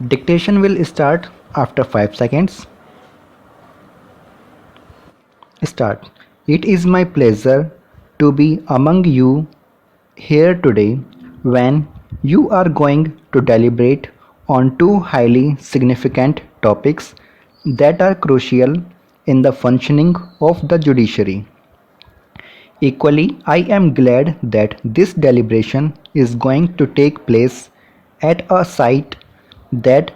Dictation will start after 5 seconds. Start. It is my pleasure to be among you here today when you are going to deliberate on two highly significant topics that are crucial in the functioning of the judiciary. Equally, I am glad that this deliberation is going to take place at a site that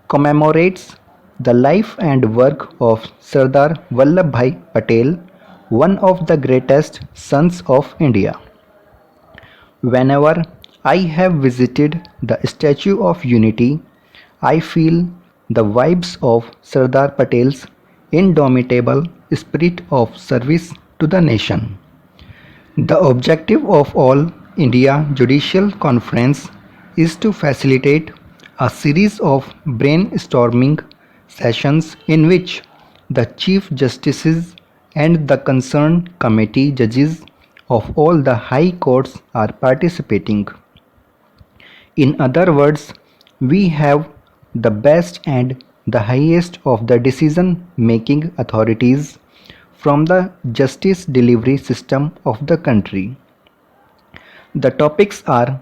commemorates the life and work of Sardar Vallabhbhai Patel, one of the greatest sons of India. Whenever I have visited the Statue of Unity, I feel the vibes of Sardar Patel's indomitable spirit of service to the nation. The objective of All India Judicial Conference is to facilitate a series of brainstorming sessions in which the Chief Justices and the concerned committee judges of all the high courts are participating. In other words, we have the best and the highest of the decision making authorities from the justice delivery system of the country. The topics are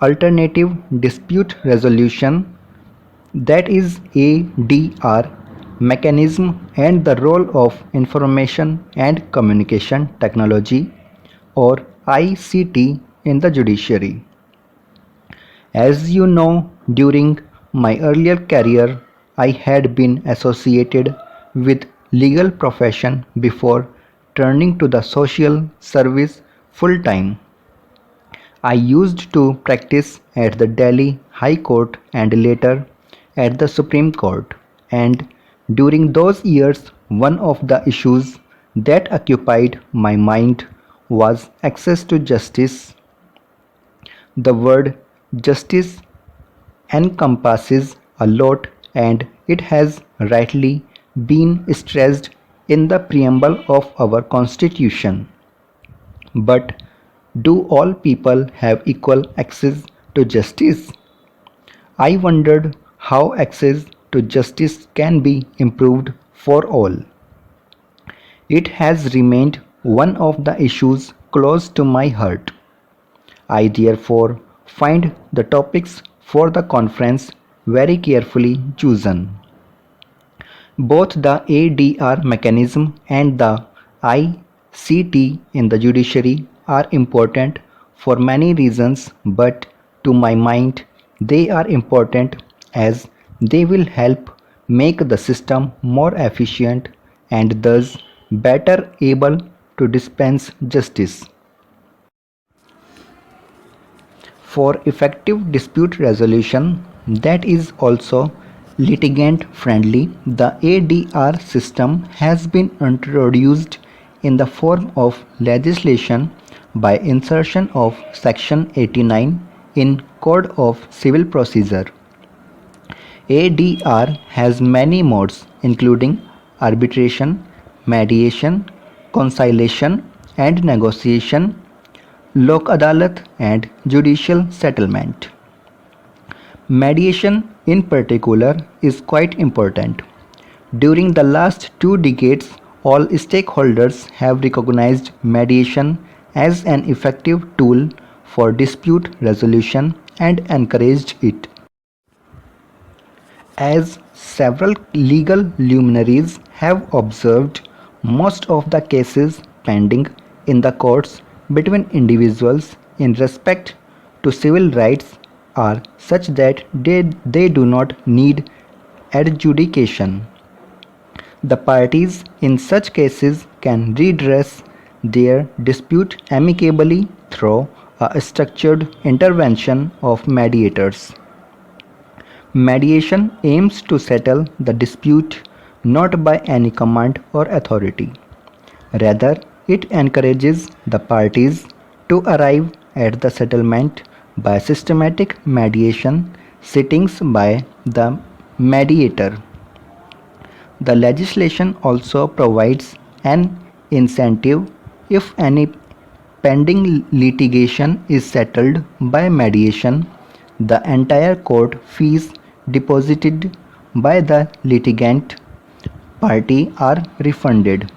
alternative dispute resolution, that is ADR mechanism, and the role of information and communication technology or ICT in the judiciary. As you know, during my earlier career, I had been associated with legal profession before turning to the social service full time. I used to practice at the Delhi High Court and later at the Supreme Court, and during those years one of the issues that occupied my mind was access to justice. The word justice encompasses a lot and it has rightly been stressed in the preamble of our constitution. But do all people have equal access to justice? I wondered how access to justice can be improved for all. It has remained one of the issues close to my heart. I therefore find the topics for the conference very carefully chosen. Both the ADR mechanism and the ICT in the judiciary are important for many reasons, but to my mind, they are important as they will help make the system more efficient and thus better able to dispense justice. For effective dispute resolution that is also litigant friendly, the ADR system has been introduced in the form of legislation by insertion of section 89 in Code of Civil Procedure. ADR has many modes including arbitration, mediation, conciliation and negotiation, Lok Adalat and judicial settlement. Mediation in particular is quite important. During the last 2 decades, all stakeholders have recognized mediation as an effective tool for dispute resolution and encouraged it. As several legal luminaries have observed, most of the cases pending in the courts between individuals in respect to civil rights are such that they do not need adjudication. The parties in such cases can redress their dispute amicably through a structured intervention of mediators. Mediation aims to settle the dispute not by any command or authority. Rather, it encourages the parties to arrive at the settlement by systematic mediation sittings by the mediator. The legislation also provides an incentive if any pending litigation is settled by mediation, the entire court fees deposited by the litigant party are refunded.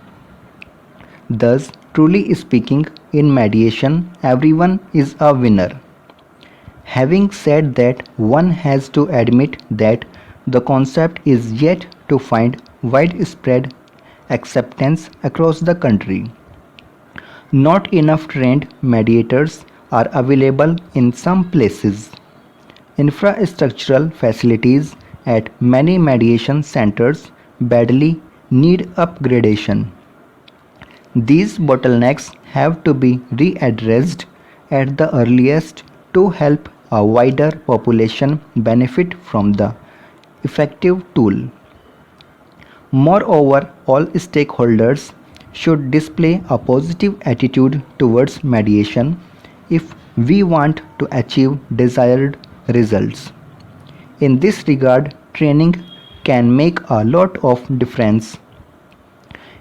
Thus, truly speaking, in mediation, everyone is a winner. Having said that, one has to admit that the concept is yet to find widespread acceptance across the country. Not enough trained mediators are available in some places. Infrastructural facilities at many mediation centers badly need upgradation. These bottlenecks have to be readdressed at the earliest to help a wider population benefit from the effective tool. Moreover, all stakeholders should display a positive attitude towards mediation if we want to achieve desired results. In this regard, training can make a lot of difference.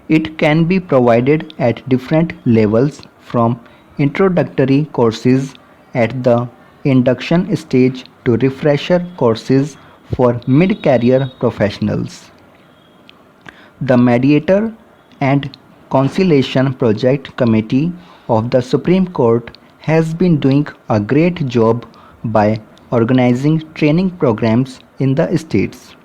It can be provided at different levels from introductory courses at the induction stage to refresher courses for mid-career professionals. The Mediator and Conciliation Project Committee of the Supreme Court has been doing a great job by organizing training programs in the states.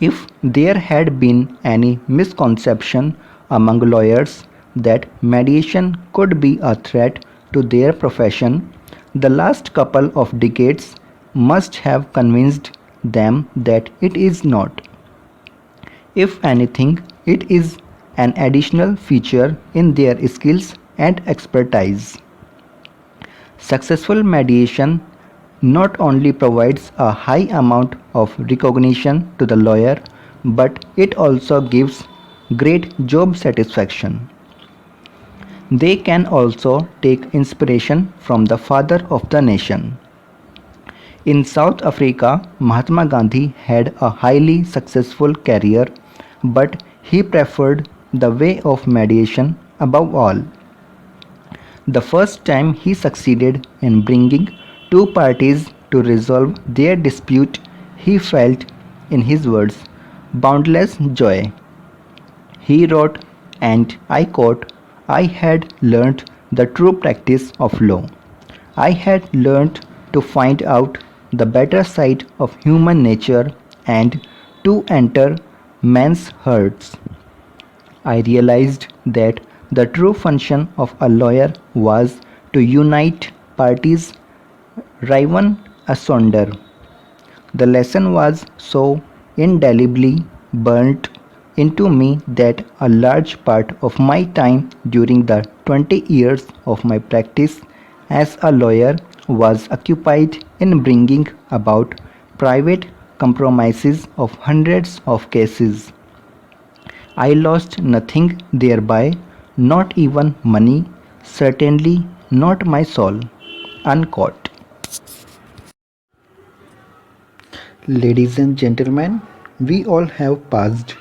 If there had been any misconception among lawyers that mediation could be a threat to their profession, the last couple of decades must have convinced them that it is not. If anything, it is an additional feature in their skills and expertise. Successful mediation not only provides a high amount of recognition to the lawyer, but it also gives great job satisfaction. They can also take inspiration from the father of the nation. In South Africa, Mahatma Gandhi had a highly successful career, but he preferred the way of mediation above all. The first time he succeeded in bringing two parties to resolve their dispute, he felt, in his words, boundless joy. He wrote, and I quote, I had learnt the true practice of law. I had learnt to find out the better side of human nature and to enter men's hearts. I realized that the true function of a lawyer was to unite parties riven asunder. The lesson was so indelibly burnt into me that a large part of my time during the 20 years of my practice as a lawyer was occupied in bringing about private compromises of hundreds of cases. I lost nothing thereby, not even money, certainly not my soul. Unquote. Ladies and gentlemen, we all have passed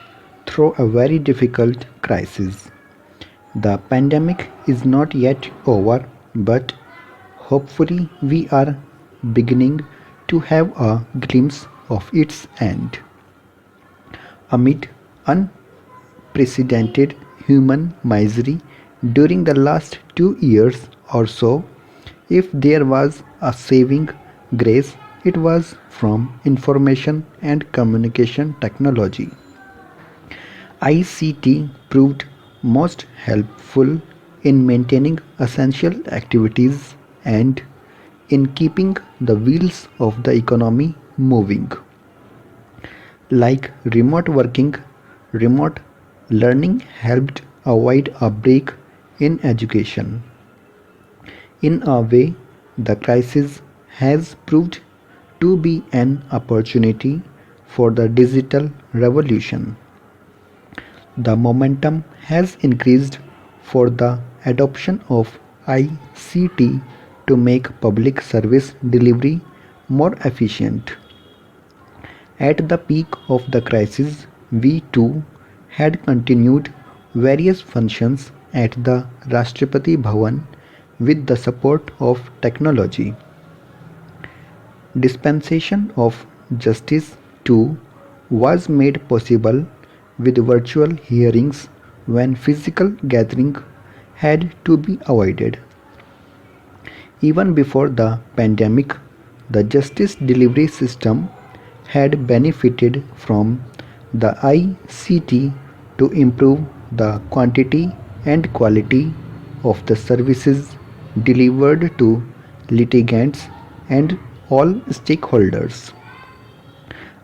through a very difficult crisis. The pandemic is not yet over, but hopefully we are beginning to have a glimpse of its end. Amid unprecedented human misery during the last 2 years or so, if there was a saving grace, it was from information and communication technology. ICT proved most helpful in maintaining essential activities and in keeping the wheels of the economy moving. Like remote working, remote learning helped avoid a break in education. In a way, the crisis has proved to be an opportunity for the digital revolution. The momentum has increased for the adoption of ICT to make public service delivery more efficient. At the peak of the crisis, we too had continued various functions at the Rashtrapati Bhavan with the support of technology. Dispensation of justice too was made possible with virtual hearings when physical gathering had to be avoided. Even before the pandemic, the justice delivery system had benefited from the ICT to improve the quantity and quality of the services delivered to litigants and all stakeholders.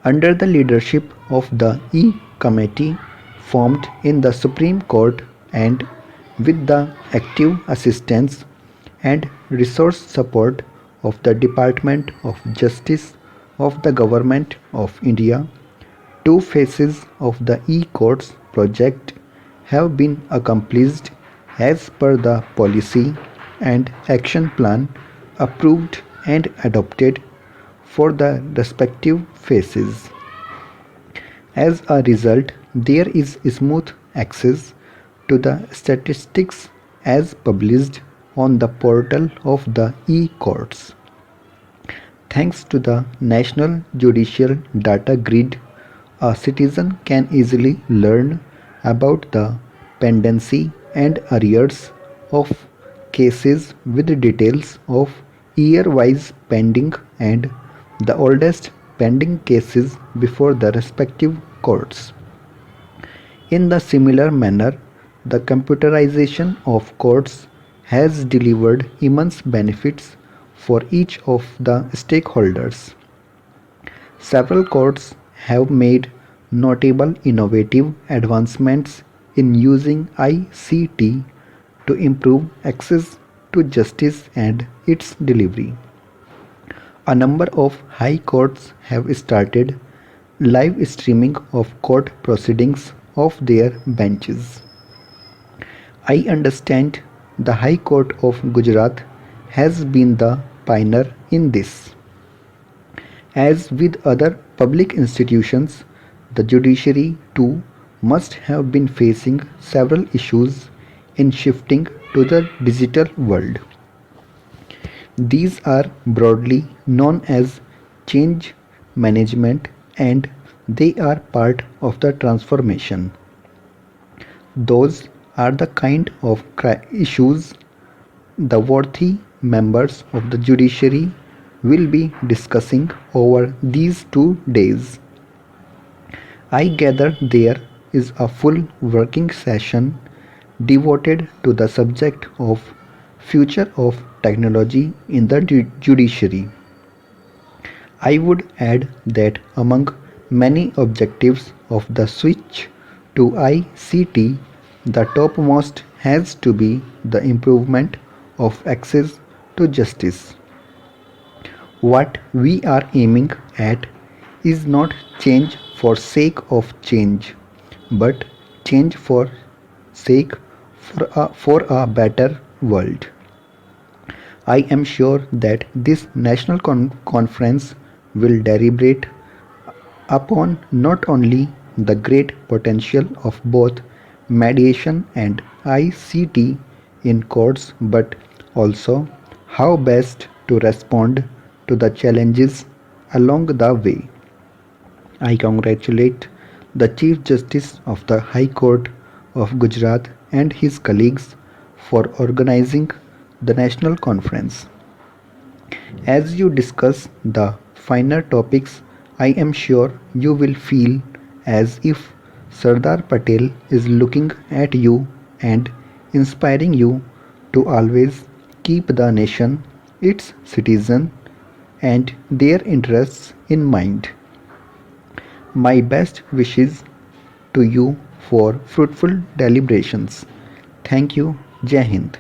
Under the leadership of the E Committee formed in the Supreme Court and with the active assistance and resource support of the Department of Justice of the Government of India, two phases of the e-courts project have been accomplished as per the policy and action plan approved and adopted for the respective phases. As a result, there is smooth access to the statistics as published on the portal of the e-courts. Thanks to the National Judicial Data Grid, a citizen can easily learn about the pendency and arrears of cases with details of year-wise pending and the oldest pending cases before the respective courts. In the similar manner, the computerization of courts has delivered immense benefits for each of the stakeholders. Several courts have made notable innovative advancements in using ICT to improve access to justice and its delivery. A number of high courts have started live streaming of court proceedings of their benches. I understand the High Court of Gujarat has been the pioneer in this. As with other public institutions, the judiciary too must have been facing several issues in shifting to the digital world. These are broadly known as change management and they are part of the transformation. Those are the kind of issues the worthy members of the judiciary will be discussing over these 2 days. I gather there is a full working session devoted to the subject of future of technology in the judiciary. I would add that among many objectives of the switch to ICT, the topmost has to be the improvement of access to justice. What we are aiming at is not change for sake of change, but change for sake for a better world. I am sure that this national conference will deliberate upon not only the great potential of both mediation and ICT in courts but also how best to respond to the challenges along the way. I congratulate the Chief Justice of the High Court of Gujarat and his colleagues for organizing the national conference. As you discuss the finer topics, I am sure you will feel as if Sardar Patel is looking at you and inspiring you to always keep the nation, its citizens, and their interests in mind. My best wishes to you for fruitful deliberations. Thank you. Jai Hind.